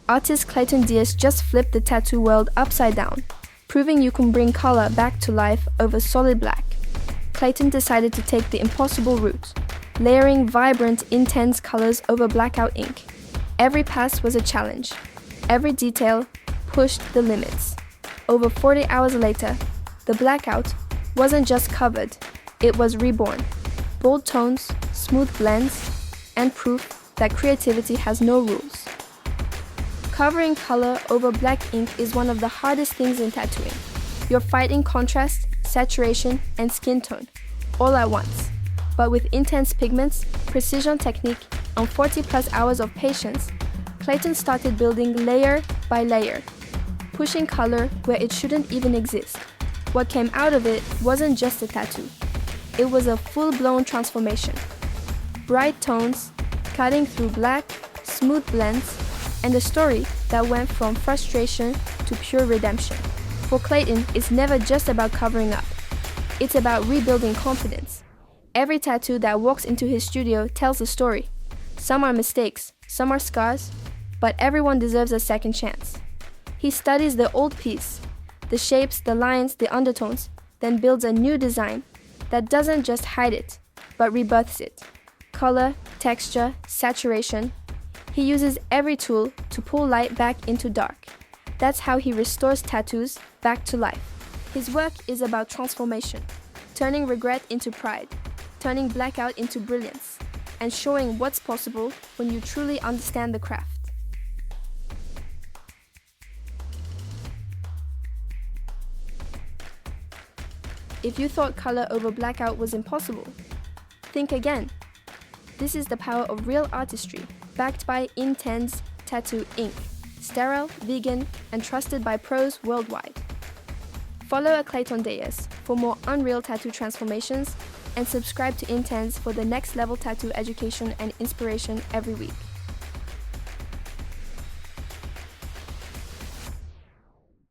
artist Clayton just flipped the tattoo world upside down, proving you can bring color back to life over solid black. Clayton decided to take the impossible route, layering vibrant, intense colors over blackout ink. Every pass was a challenge. Every detail pushed the limits. Over 40 hours later, the blackout wasn't just covered, it was reborn. Bold tones, smooth blends, and proof that creativity has no rules. Covering color over black ink is one of the hardest things in tattooing. You're fighting contrast, saturation, and skin tone, all at once. But with intense pigments, precision technique, and 40+ hours of patience, Clayton started building layer by layer, pushing color where it shouldn't even exist. What came out of it wasn't just a tattoo. It was a full-blown transformation. Bright tones, cutting through black, smooth blends, and a story that went from frustration to pure redemption. For Clayton, it's never just about covering up. It's about rebuilding confidence. Every tattoo that walks into his studio tells a story. Some are mistakes, some are scars, but everyone deserves a second chance. He studies the old piece, the shapes, the lines, the undertones, then builds a new design that doesn't just hide it, but rebirths it. Color, texture, saturation. He uses every tool to pull light back into dark. That's how he restores tattoos back to life. His work is about transformation, turning regret into pride, turning blackout into brilliance, and showing what's possible when you truly understand the craft. If you thought color over blackout was impossible, think again. This is the power of real artistry, backed by Intenze tattoo ink, sterile, vegan, and trusted by pros worldwide. Follow Clayton for more unreal tattoo transformations, and subscribe to Intenze for the next level tattoo education and inspiration every week.